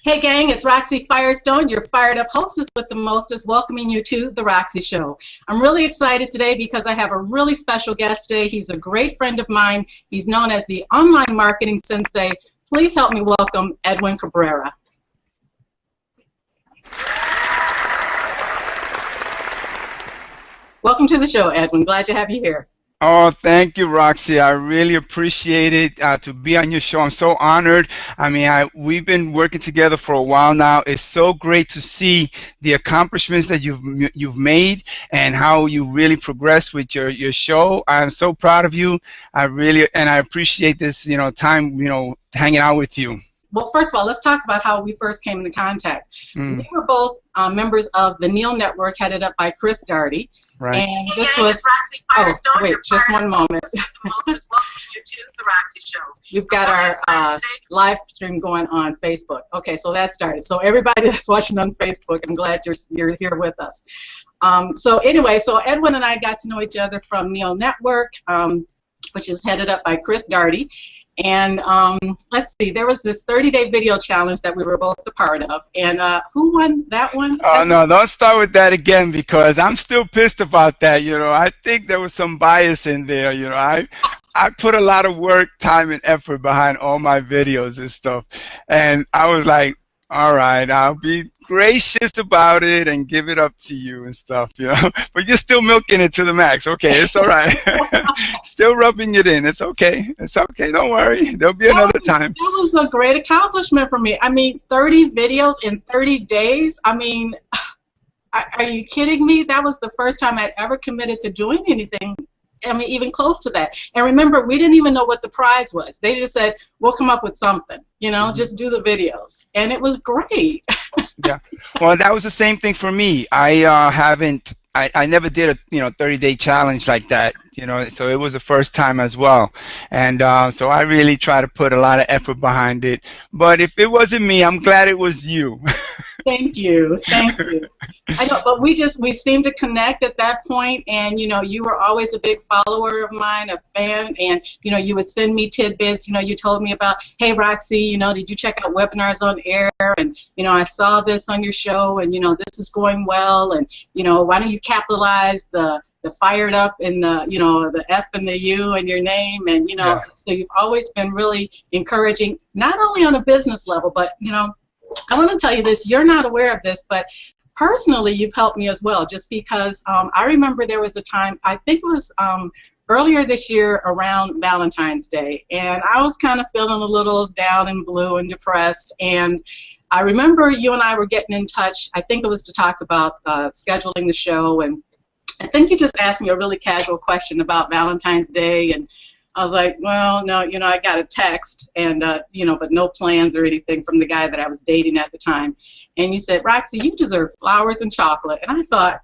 Hey gang, it's Roxy Firestone, your fired up hostess with the mostest, welcoming you to The Roxy Show. I'm really excited today because I have a really special guest today. He's a great friend of mine. He's known as the online marketing sensei. Please help me welcome Edwin Cabrera. Welcome to the show, Edwin. Glad to have you here. Oh, thank you, Roxy. I really appreciate it to be on your show. I'm so honored. I mean, we've been working together for a while now. It's so great to see the accomplishments that you've made and how you really progressed with your show. I'm so proud of you. I appreciate this, time, hanging out with you. Well, first of all, let's talk about how we first came into contact. We were both members of the Neil Network, headed up by Chris Darty. Right. And this was, wait, just one moment. We've got our live stream going on Facebook. Okay, so that started. So everybody that's watching on Facebook, I'm glad you're here with us. So anyway, so Edwin and I got to know each other from Neil Network, which is headed up by Chris Darty. And let's see, there was this 30-day video challenge that we were both a part of. And who won that one? Oh, no, don't start with that again, because I'm still pissed about that. I think there was some bias in there. I put a lot of work, time, and effort behind all my videos and stuff. And I was like, all right, I'll be gracious about it and give it up to you and stuff, But you're still milking it to the max. Okay, it's all right. Still rubbing it in. It's okay. It's okay. Don't worry. There'll be another time. That was a great accomplishment for me. I mean, 30 videos in 30 days. I mean, are you kidding me? That was the first time I'd ever committed to doing anything. I mean, even close to that. And remember, we didn't even know what the prize was. They just said, we'll come up with something, just do the videos. And it was great. Yeah. Well, that was the same thing for me. I never did a 30-day challenge like that, so it was the first time as well. And so I really try to put a lot of effort behind it. But if it wasn't me, I'm glad it was you. Thank you. Thank you. I know, but we seemed to connect at that point, and you were always a big follower of mine, a fan, and you would send me tidbits. You told me about, hey Roxy, did you check out webinars on air? And I saw this on your show, and this is going well, and why don't you capitalize the fired up in the F and the U in your name, and Yeah. So you've always been really encouraging, not only on a business level, but I want to tell you this, you're not aware of this, but personally you've helped me as well, just because I remember there was a time, I think it was earlier this year around Valentine's Day, and I was kind of feeling a little down and blue and depressed, and I remember you and I were getting in touch. I think it was to talk about scheduling the show, and I think you just asked me a really casual question about Valentine's Day, and I was like, well, no, I got a text, and but no plans or anything from the guy that I was dating at the time. And you said, Roxy, you deserve flowers and chocolate. And I thought,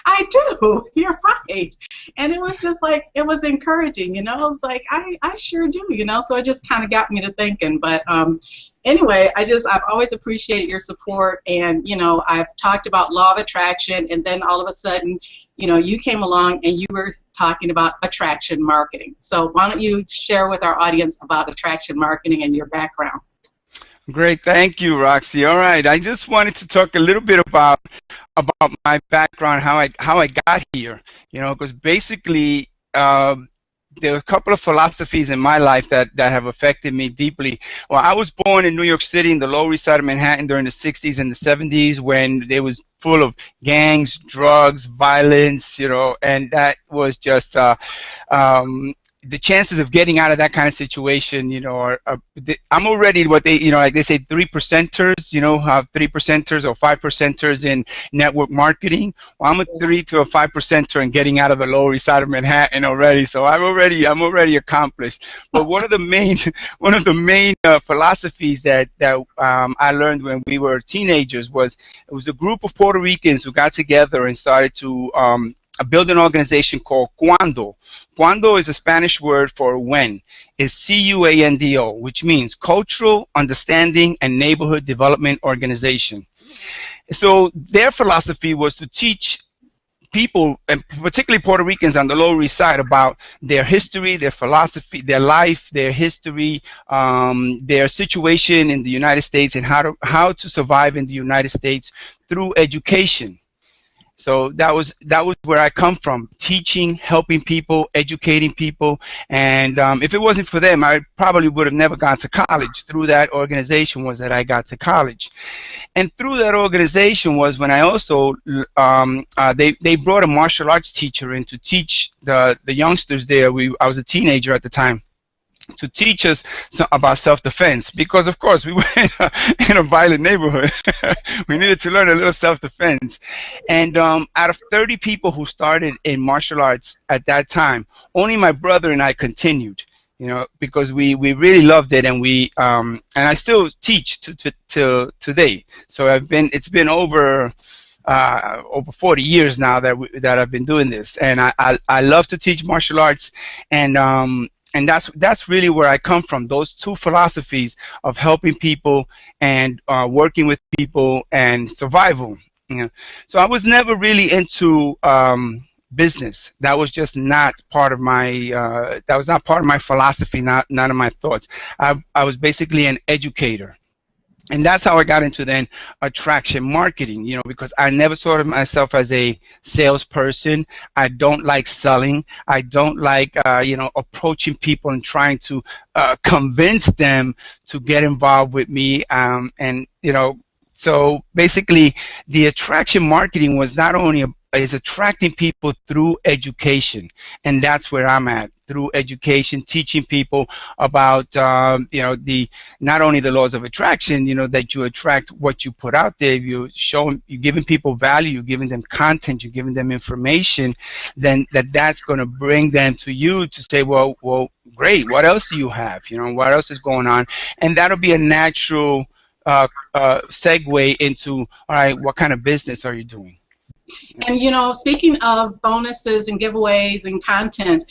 I do. You're right. And it was just like, it was encouraging, It was like, I sure do, So it just kind of got me to thinking. But anyway, I've always appreciated your support, and I've talked about law of attraction, and then all of a sudden, you came along and you were talking about attraction marketing. So why don't you share with our audience about attraction marketing and your background? Great, thank you, Roxy. All right, I just wanted to talk a little bit about my background, how I got here. Because basically, there are a couple of philosophies in my life that have affected me deeply. Well, I was born in New York City in the Lower East Side of Manhattan during the 60s and the 70s, when it was full of gangs, drugs, violence, and that was just the chances of getting out of that kind of situation, I'm already what they, like they say, 3%ers, 3%ers or 5%ers in network marketing. Well, I'm a 3 to a 5%er in getting out of the Lower East Side of Manhattan already. So I'm already accomplished. But one of the main philosophies that I learned when we were teenagers was, it was a group of Puerto Ricans who got together and started to build an organization called Cuando. Cuando is a Spanish word for when. It's C-U-A-N-D-O, which means Cultural Understanding and Neighborhood Development Organization. So their philosophy was to teach people, and particularly Puerto Ricans on the Lower East Side, about their history, their philosophy, their life, their history, their situation in the United States, and how to survive in the United States through education. So that was where I come from: teaching, helping people, educating people. And if it wasn't for them, I probably would have never gone to college. Through that organization was that I got to college. And through that organization was when I also they brought a martial arts teacher in to teach the youngsters there. I was a teenager at the time, to teach us about self-defense, because of course we were in a violent neighborhood. We needed to learn a little self-defense. And out of 30 people who started in martial arts at that time, only my brother and I continued, you know, because we really loved it. And and I still teach to today. So it's been over 40 years now that I've been doing this, and I love to teach martial arts. And that's really where I come from, those two philosophies of helping people and working with people and survival. You know? So I was never really into business. That was just not part of my philosophy, not none of my thoughts. I was basically an educator. And that's how I got into then attraction marketing, you know, because I never saw myself as a salesperson. I don't like selling. I don't like, you know, approaching people and trying to convince them to get involved with me. And, you know, so basically the attraction marketing was not only is attracting people through education, and that's where I'm at, through education, teaching people about you know, not only the laws of attraction, you know, that you attract what you put out there. You're giving people value, you're giving them content, you're giving them information, then that's going to bring them to you to say, well, great, what else do you have? You know, what else is going on? And that'll be a natural segue into, all right, what kind of business are you doing? And, you know, speaking of bonuses and giveaways and content,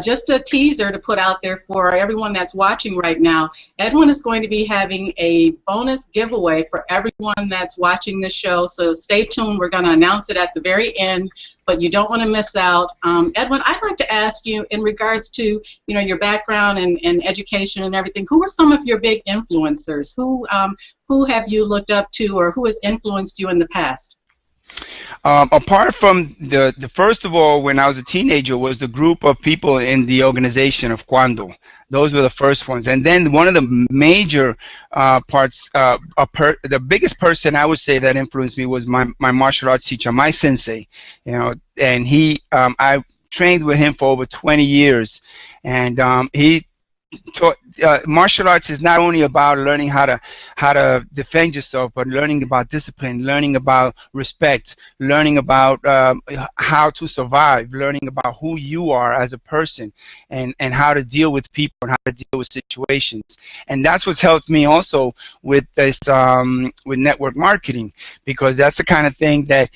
just a teaser to put out there for everyone that's watching right now. Edwin is going to be having a bonus giveaway for everyone that's watching this show, so stay tuned. We're going to announce it at the very end, but you don't want to miss out. Edwin, I'd like to ask you, in regards to, you know, your background and education and everything, who are some of your big influencers? Who have you looked up to, or who has influenced you in the past? Apart from the first of all, when I was a teenager, was the group of people in the organization of Cuando. Those were the first ones. And then one of the major parts, the biggest person I would say that influenced me was my martial arts teacher, my sensei. You know, and I trained with him for over 20 years, and he taught, martial arts is not only about learning how to defend yourself, but learning about discipline, learning about respect, learning about how to survive, learning about who you are as a person, and how to deal with people and how to deal with situations. And that's what's helped me also with this with network marketing, because that's the kind of thing that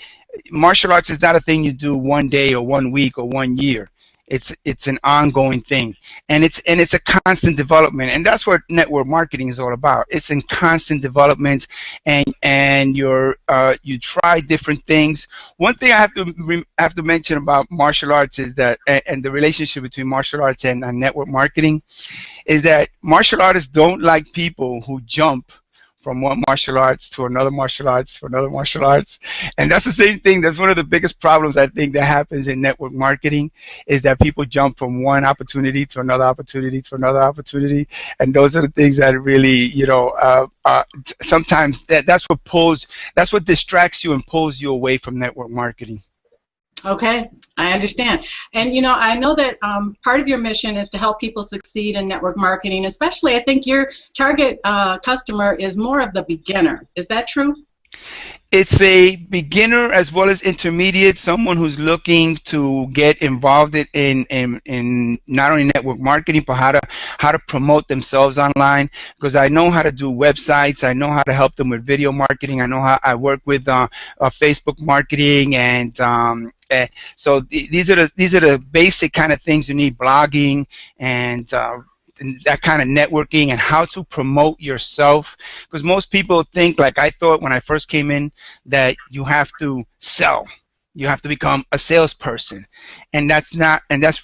martial arts is not a thing you do one day or 1 week or 1 year. It's an ongoing thing, and it's a constant development, and that's what network marketing is all about. It's in constant development, and you try different things. One thing I have to mention about martial arts is that, and the relationship between martial arts and network marketing, is that martial artists don't like people who jump from one martial arts to another martial arts to another martial arts. And that's the same thing. That's one of the biggest problems I think that happens in network marketing, is that people jump from one opportunity to another opportunity to another opportunity. And those are the things that really, you know, sometimes that's what distracts you and pulls you away from network marketing. Okay, I understand. And, you know, I know that part of your mission is to help people succeed in network marketing, especially I think your target customer is more of the beginner. Is that true? It's a beginner as well as intermediate, someone who's looking to get involved in not only network marketing, but how to promote themselves online. Because I know how to do websites, I know how to help them with video marketing, I know how I work with Facebook marketing, and so these are the basic kind of things you need: blogging and that kind of networking, and how to promote yourself. Because most people think, like I thought when I first came in, that you have to sell. You have to become a salesperson, and that's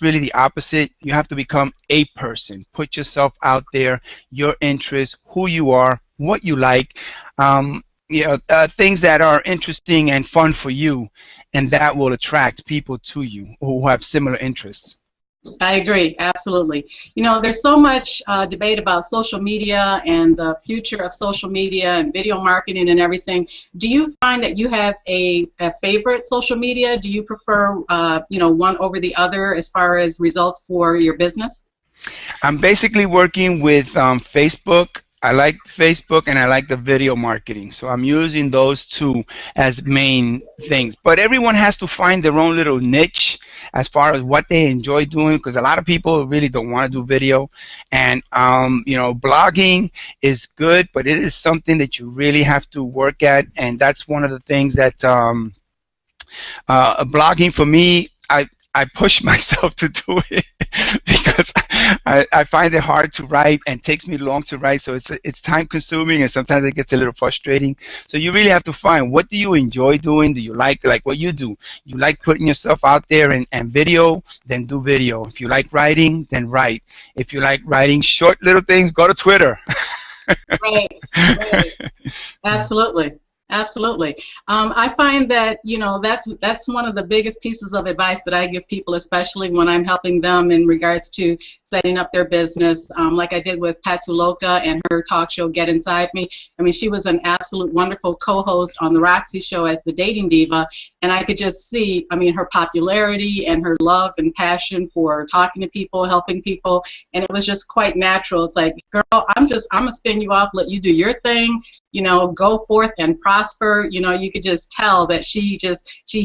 really the opposite. You have to become a person. Put yourself out there, your interests, who you are, what you like, things that are interesting and fun for you, and that will attract people to you who have similar interests. I agree, absolutely. You know, there's so much debate about social media and the future of social media and video marketing and everything. Do you find that you have a favorite social media? Do you prefer, one over the other as far as results for your business? I'm basically working with Facebook. I like Facebook and I like the video marketing. So I'm using those two as main things. But everyone has to find their own little niche as far as what they enjoy doing, because a lot of people really don't want to do video. And, blogging is good, but it is something that you really have to work at. And that's one of the things that blogging for me, I push myself to do it because I find it hard to write and takes me long to write, so it's time consuming and sometimes it gets a little frustrating. So you really have to find, what do you enjoy doing? Do you like what you do? You like putting yourself out there and video, then do video. If you like writing, then write. If you like writing short little things, go to Twitter. Right. Absolutely. Absolutely. I find that, that's one of the biggest pieces of advice that I give people, especially when I'm helping them in regards to setting up their business, like I did with Patuloka and her talk show, Get Inside Me. I mean, she was an absolute wonderful co-host on the Roxy show as the dating diva, and I could just see, her popularity and her love and passion for talking to people, helping people, and it was just quite natural. It's like, girl, I'm gonna spin you off, let you do your thing, go forth and prosper. You could just tell that she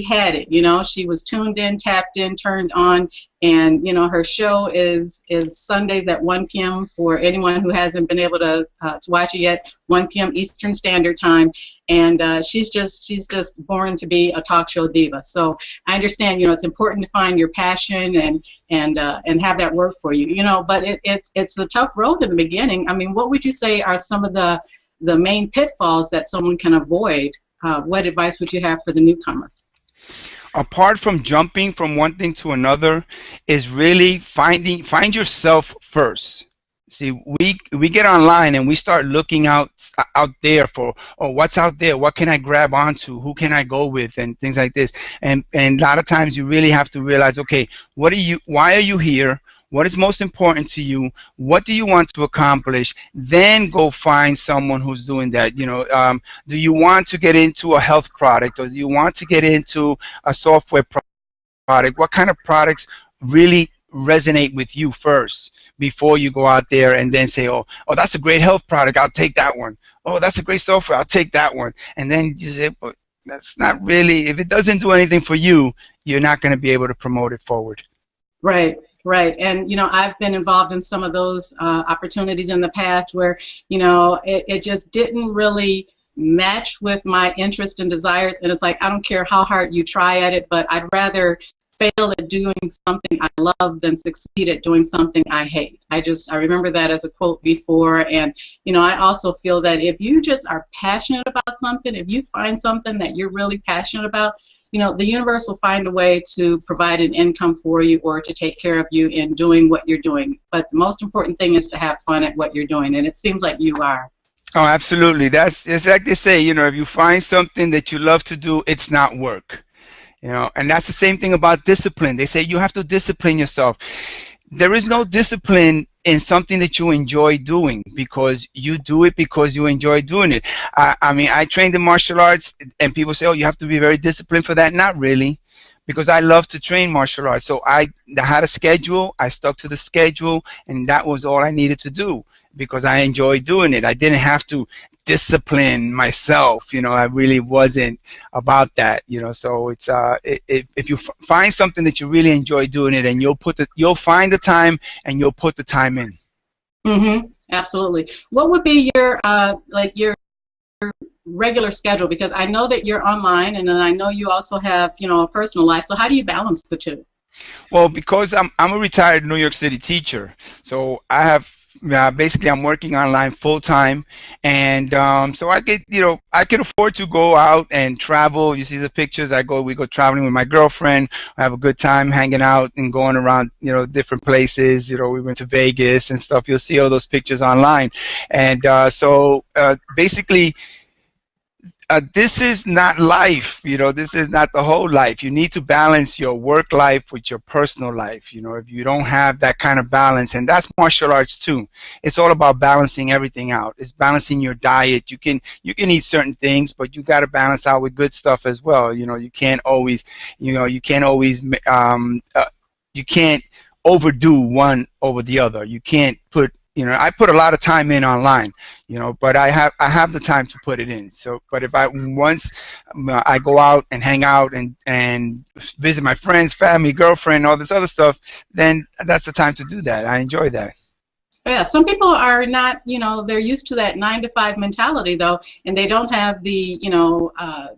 had it. She was tuned in, tapped in, turned on, and her show is Sundays at 1 p.m. for anyone who hasn't been able to watch it yet, 1 p.m. Eastern Standard Time, and she's just born to be a talk show diva. So I understand, it's important to find your passion and have that work for you, but it's a tough road in the beginning. What would you say are some of the main pitfalls that someone can avoid? What advice would you have for the newcomer? Apart from jumping from one thing to another, is really find yourself first. See, we get online and we start looking out there for, what's out there, what can I grab onto, who can I go with, and things like this. And a lot of times you really have to realize, okay, why are you here? What is most important to you? What do you want to accomplish? Then go find someone who's doing that. Do you want to get into a health product, or do you want to get into a software product? What kind of products really resonate with you first before you go out there and then say, oh, that's a great health product, I'll take that one. Oh, that's a great software, I'll take that one. And then you say, but that's not really, if it doesn't do anything for you, you're not going to be able to promote it forward. Right. Right, and I've been involved in some of those opportunities in the past where it just didn't really match with my interests and desires, and it's like, I don't care how hard you try at it, but I'd rather fail at doing something I love than succeed at doing something I hate. I remember that as a quote before, and I also feel that if you just are passionate about something, if you find something that you're really passionate about, the universe will find a way to provide an income for you or to take care of you in doing what you're doing. But the most important thing is to have fun at what you're doing, and it seems like you are. Oh, absolutely. It's like they say, if you find something that you love to do, it's not work. And that's the same thing about discipline. They say you have to discipline yourself. There is no discipline in something that you enjoy doing, because you do it because you enjoy doing it. I trained in martial arts, and people say, oh, you have to be very disciplined for that. Not really, because I love to train martial arts. So I had a schedule, I stuck to the schedule, and that was all I needed to do because I enjoyed doing it. I didn't have to discipline myself. I really wasn't about that. So it's if you find something that you really enjoy doing it, and you'll find the time and you'll put the time in. Mm-hmm. Absolutely. What would be your your regular schedule? Because I know that you're online, and then I know you also have a personal life. So how do you balance the two? Well, because I'm a retired New York City teacher, so I have basically I'm working online full time, and so I get, I can afford to go out and travel. You see the pictures. We go traveling with my girlfriend. I have a good time hanging out and going around, different places. We went to Vegas and stuff. You'll see all those pictures online, and basically this is not life. This is not the whole life. You need to balance your work life with your personal life. If you don't have that kind of balance, and that's martial arts too. It's all about balancing everything out. It's balancing your diet. You can eat certain things, but you got to balance out with good stuff as well. You can't always, you can't overdo one over the other. You can't put, I put a lot of time in online, but I have the time to put it in. So, but if once I go out and hang out and visit my friends, family, girlfriend, all this other stuff, then that's the time to do that. I enjoy that. Yeah, some people are not, they're used to that 9-to-5 mentality though, and they don't have the,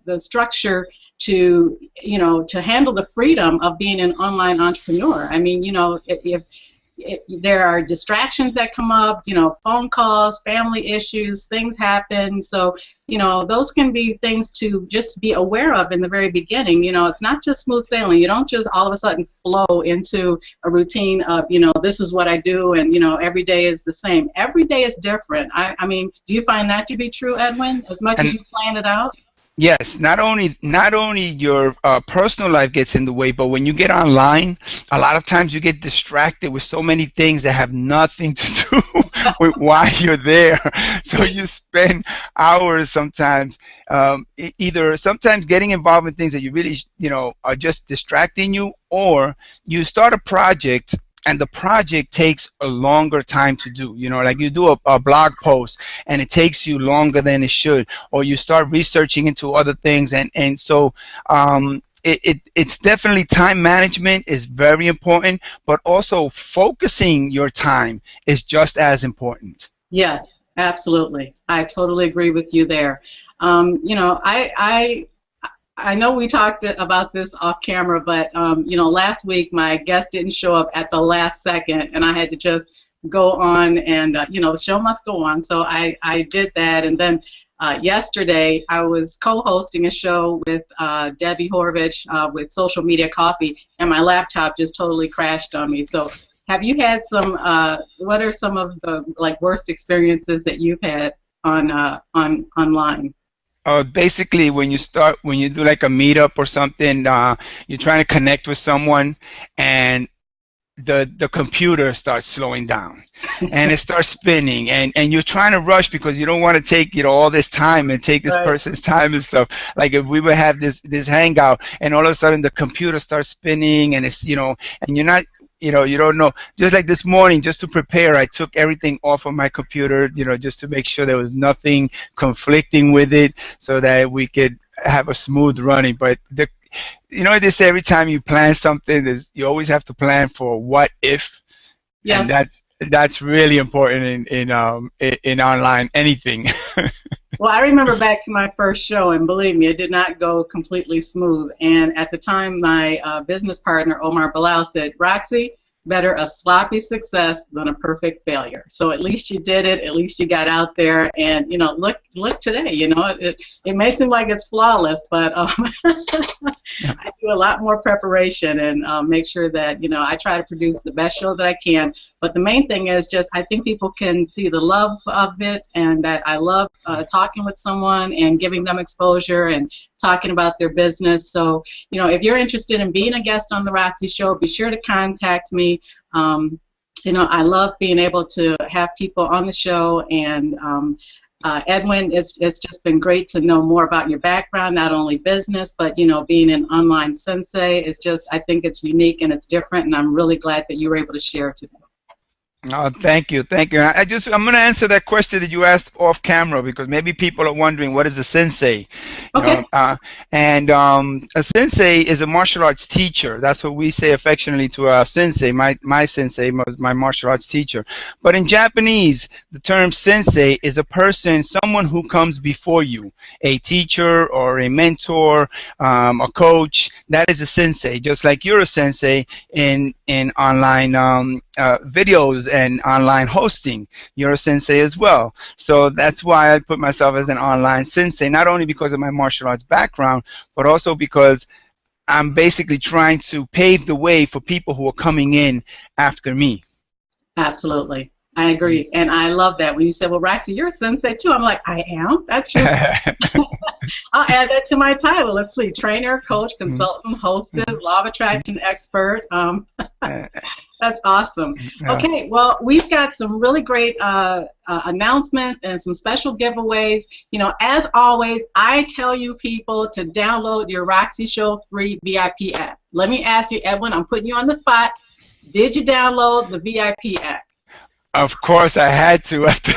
the structure to, to handle the freedom of being an online entrepreneur. I mean, if there are distractions that come up, phone calls, family issues, things happen. So, those can be things to just be aware of in the very beginning. It's not just smooth sailing. You don't just all of a sudden flow into a routine of, this is what I do, and, every day is the same. Every day is different. I mean, do you find that to be true, Edwin, as much as you plan it out? Yes, not only your personal life gets in the way, but when you get online, a lot of times you get distracted with so many things that have nothing to do with why you're there. So you spend hours sometimes, either sometimes getting involved in things that you really, are just distracting you, or you start a project and the project takes a longer time to do. Like you do a blog post and it takes you longer than it should, or you start researching into other things, and so it's definitely time management is very important, but also focusing your time is just as important. Yes, absolutely. I totally agree with you there. I know we talked about this off camera, but last week my guest didn't show up at the last second, and I had to just go on, and the show must go on. So I did that, and then yesterday I was co-hosting a show with Debbie Horvich with Social Media Coffee, and my laptop just totally crashed on me. So have you had some? What are some of the worst experiences that you've had on online? Basically, when you do like a meetup or something, you're trying to connect with someone, and the computer starts slowing down, and it starts spinning, and you're trying to rush because you don't want to take all this time and take this person's time and stuff. Like if we would have this hangout, and all of a sudden the computer starts spinning, and it's and you're not. You don't know. Just like this morning, just to prepare, I took everything off of my computer, just to make sure there was nothing conflicting with it, so that we could have a smooth running. But they say every time you plan something, you always have to plan for what if. Yes. And that's really important in online anything. Well, I remember back to my first show, and believe me, it did not go completely smooth. And at the time, my business partner, Omar Bilal, said, Roxy, better a sloppy success than a perfect failure. So at least you did it. At least you got out there, and look today. It may seem like it's flawless, but I do a lot more preparation and make sure that I try to produce the best show that I can. But the main thing is just I think people can see the love of it, and that I love talking with someone and giving them exposure and talking about their business. So if you're interested in being a guest on the Roxy Show, be sure to contact me. I love being able to have people on the show, and Edwin, it's just been great to know more about your background, not only business, but being an online sensei is just, I think it's unique and it's different, and I'm really glad that you were able to share today. Oh, thank you. I'm going to answer that question that you asked off camera, because maybe people are wondering, what is a sensei? Okay. A sensei is a martial arts teacher. That's what we say affectionately to our sensei. My sensei was my martial arts teacher. But in Japanese, the term sensei is someone who comes before you, a teacher or a mentor, a coach. That is a sensei. Just like you're a sensei in in online videos and online hosting. You're a sensei as well. So that's why I put myself as an online sensei, not only because of my martial arts background, but also because I'm basically trying to pave the way for people who are coming in after me. Absolutely. I agree. And I love that. When you said, well, Roxy, you're a sensei too. I'm like, I am? That's just, I'll add that to my title. Let's see. Trainer, coach, consultant, hostess, law of attraction expert. That's awesome. Okay, well, we've got some really great announcements and some special giveaways. You know, as always, I tell you people to download your Roxy Show free VIP app. Let me ask you, Edwin, I'm putting you on the spot. Did you download the VIP app? Of course I had to after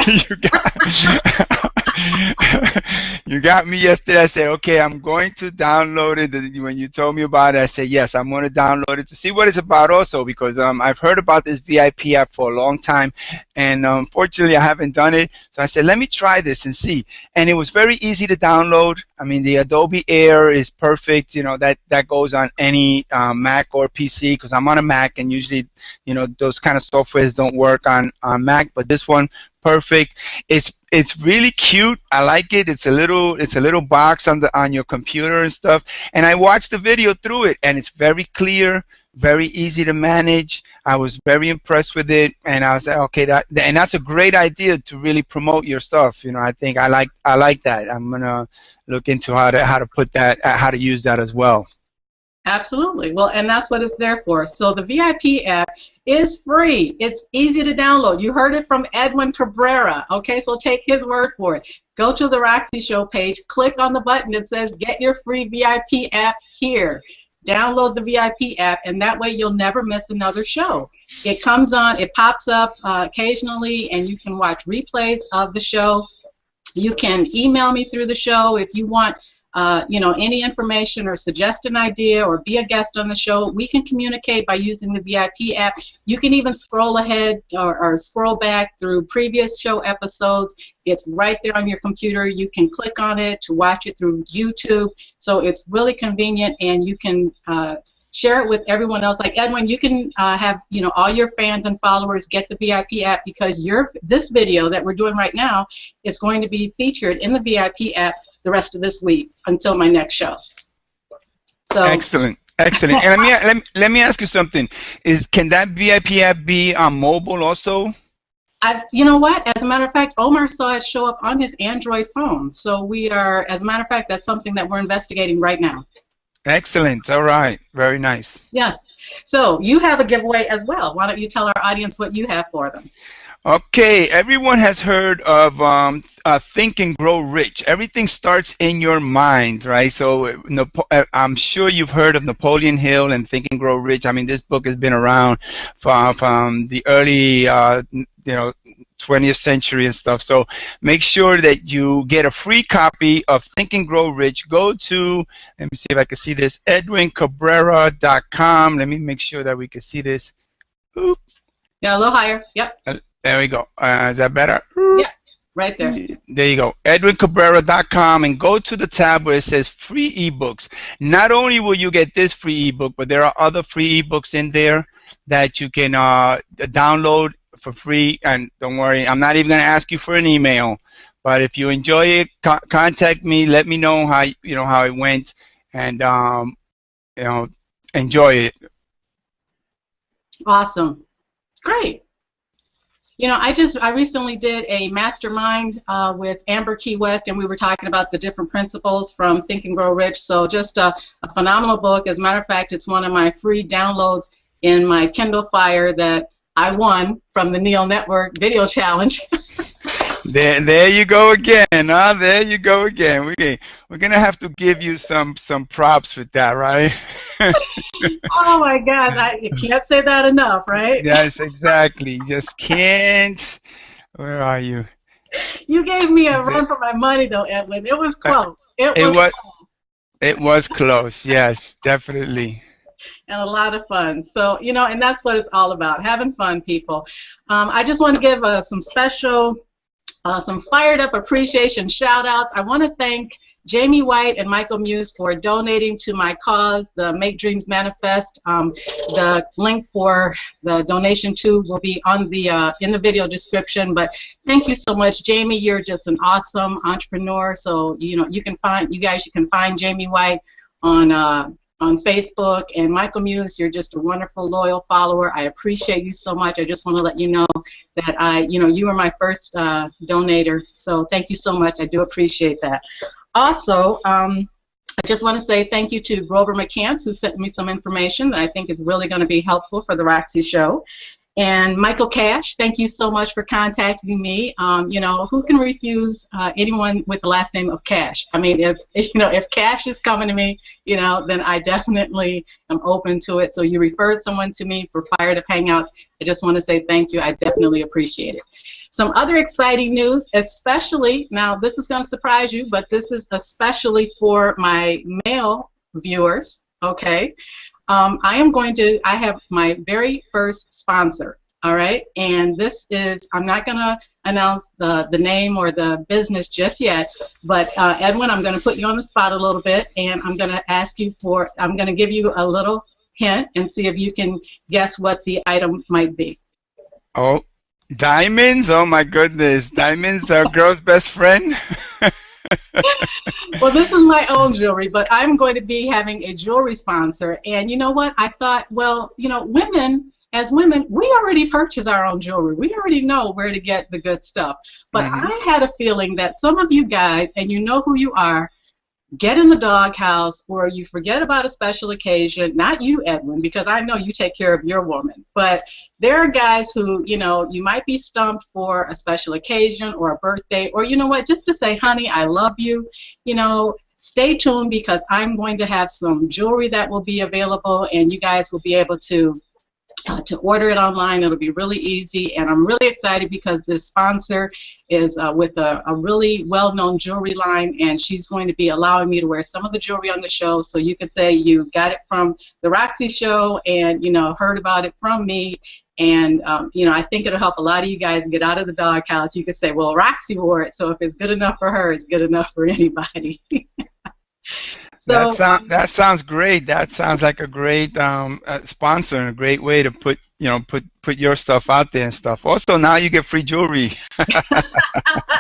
you got me yesterday. I said, okay, I'm going to download it. When you told me about it, I said, yes, I'm going to download it to see what it's about also, because I've heard about this VIP app for a long time, and unfortunately I haven't done it. So I said, let me try this and see. And it was very easy to download. I mean, the Adobe Air is perfect. You know, that goes on any Mac or PC, because I'm on a Mac, and usually, you know, those kind of softwares don't work on Mac, but this one, perfect. It's really cute. I like it. It's a little box on your computer and stuff. And I watched the video through it, and it's very clear, very easy to manage. I was very impressed with it, and I was like, okay, that's a great idea to really promote your stuff. You know, I think I like that. I'm gonna look into how to put that, how to use that as well. Absolutely. Well, and that's what it's there for. So the VIP app is free. It's easy to download. You heard it from Edwin Cabrera. Okay, so take his word for it. Go to the Roxy Show page, click on the button that says get your free VIP app here. Download the VIP app, and that way you'll never miss another show. It comes on, it pops up occasionally, and you can watch replays of the show. You can email me through the show if you want you know, any information or suggest an idea or be a guest on the show. We can communicate by using the VIP app. You can even scroll ahead or scroll back through previous show episodes. It's right there on your computer. You can click on it to watch it through YouTube. So it's really convenient, and you can share it with everyone else. Like Edwin, you can have, you know, all your fans and followers get the VIP app, because this video that we're doing right now is going to be featured in the VIP app the rest of this week until my next show. So excellent. Excellent. And let me ask you something. Can that VIP app be on mobile also? You know what? As a matter of fact, Omar saw it show up on his Android phone. So we are, as a matter of fact, that's something that we're investigating right now. Excellent. All right. Very nice. Yes. So you have a giveaway as well. Why don't you tell our audience what you have for them? Okay, everyone has heard of Think and Grow Rich. Everything starts in your mind, right? So I'm sure you've heard of Napoleon Hill and Think and Grow Rich. I mean, this book has been around from the early, you know, 20th century and stuff. So make sure that you get a free copy of Think and Grow Rich. Go to, let me see if I can see this, edwincabrera.com. Let me make sure that we can see this. Oop. Yeah, a little higher. Yep. There we go. Is that better? Yes, right there. There you go. EdwinCabrera.com, and go to the tab where it says free ebooks. Not only will you get this free ebook, but there are other free ebooks in there that you can download for free. And don't worry, I'm not even going to ask you for an email. But if you enjoy it, contact me. Let me know how it went, and you know, enjoy it. Awesome. Great. You know, I recently did a mastermind with Amber Key West, and we were talking about the different principles from Think and Grow Rich. So just a phenomenal book. As a matter of fact, it's one of my free downloads in my Kindle Fire that I won from the Neil Network Video Challenge. There you go again, huh? There you go again. We're gonna have to give you some props with that, right? Oh my gosh, you can't say that enough, right? Yes, exactly. You just can't. Where are you? You gave me a run for my money, though, Edwin. It was close. It was close. It was close. Yes, definitely. And a lot of fun. So, you know, and that's what it's all about, having fun, people. I just want to give some special, some fired up appreciation shout outs. I want to thank Jamie White and Michael Muse for donating to my cause, the Make Dreams Manifest. The link for the donation to will be on the in the video description. But thank you so much, Jamie. You're just an awesome entrepreneur. So you can find Jamie White on Facebook, and Michael Muse, you're just a wonderful, loyal follower. I appreciate you so much. I just want to let you know that you were my first donator, so thank you so much. I do appreciate that. Also, I just want to say thank you to Grover McCants, who sent me some information that I think is really going to be helpful for the Roxy Show. And Michael Cash, thank you so much for contacting me. Who can refuse anyone with the last name of Cash? I mean, if Cash is coming to me, then I definitely am open to it. So you referred someone to me for Fired Up Hangouts. I just want to say thank you. I definitely appreciate it. Some other exciting news, especially, now this is going to surprise you, but this is especially for my male viewers, okay? I have my very first sponsor, all right? And this is, I'm not going to announce the name or the business just yet, but Edwin, I'm going to put you on the spot a little bit, and I'm going to give you a little hint and see if you can guess what the item might be. Oh, diamonds? Oh my goodness, diamonds are girl's best friend? Well, this is my own jewelry, but I'm going to be having a jewelry sponsor. And you know what? I thought, well, as women, we already purchase our own jewelry. We already know where to get the good stuff. But I had a feeling that some of you guys, and you know who you are, get in the doghouse, or you forget about a special occasion. Not you, Edwin, because I know you take care of your woman. But there are guys who, you might be stumped for a special occasion or a birthday, or you know what, just to say, honey, I love you. Stay tuned, because I'm going to have some jewelry that will be available, and you guys will be able to order it online. It'll be really easy, and I'm really excited because this sponsor is with a really well-known jewelry line, and she's going to be allowing me to wear some of the jewelry on the show, so you could say you got it from the Roxy Show and heard about it from me. And I think it'll help a lot of you guys get out of the doghouse. You could say, well, Roxy wore it, so if it's good enough for her, it's good enough for anybody. So, that sounds great. That sounds like a great sponsor and a great way to put your stuff out there and stuff. Also, now you get free jewelry.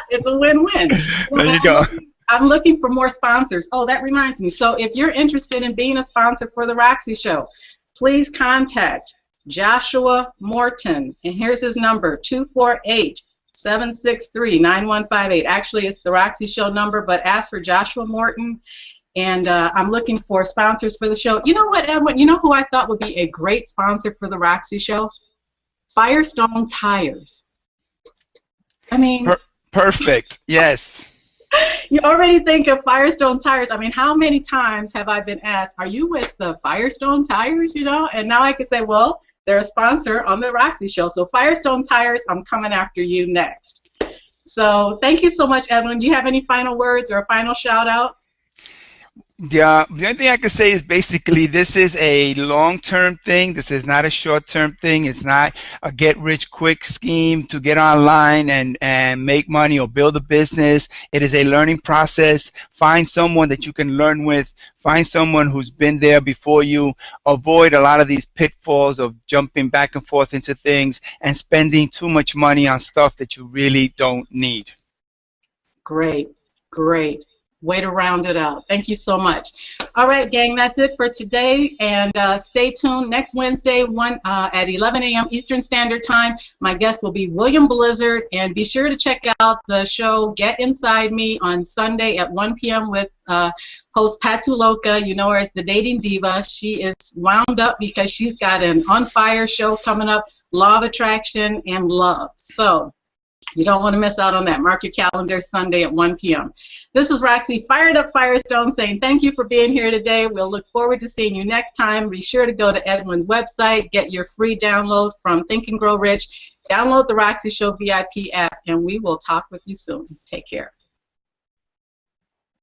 It's a win-win. There you go. I'm looking for more sponsors. Oh, that reminds me. So if you're interested in being a sponsor for the Roxy Show, please contact Joshua Morton, and here's his number: 248-763-9158. Actually, it's the Roxy Show number, but ask for Joshua Morton. And I'm looking for sponsors for the show. You know what, Edwin? You know who I thought would be a great sponsor for the Roxy Show? Firestone Tires. I mean... Perfect. Yes. You already think of Firestone Tires. I mean, how many times have I been asked, are you with the Firestone Tires, And now I could say, well, they're a sponsor on the Roxy Show. So Firestone Tires, I'm coming after you next. So thank you so much, Edwin. Do you have any final words or a final shout-out? The only thing I can say is basically this is a long-term thing. This is not a short-term thing. It's not a get-rich-quick scheme to get online and make money or build a business. It is a learning process. Find someone that you can learn with. Find someone who's been there before you. Avoid a lot of these pitfalls of jumping back and forth into things and spending too much money on stuff that you really don't need. Great, great. Way to round it out. Thank you so much. All right, gang, that's it for today. And stay tuned next Wednesday at 11 a.m. Eastern Standard Time. My guest will be William Blizzard. And be sure to check out the show Get Inside Me on Sunday at 1 p.m. with host Patu Loca. You know her as the Dating Diva. She is wound up because she's got an on-fire show coming up, Law of Attraction and Love. So you don't want to miss out on that. Mark your calendar, Sunday at 1 p.m. This is Roxy Fired Up Firestone saying thank you for being here today. We'll look forward to seeing you next time. Be sure to go to Edwin's website, get your free download from Think and Grow Rich, download the Roxy Show VIP app, and we will talk with you soon. Take care.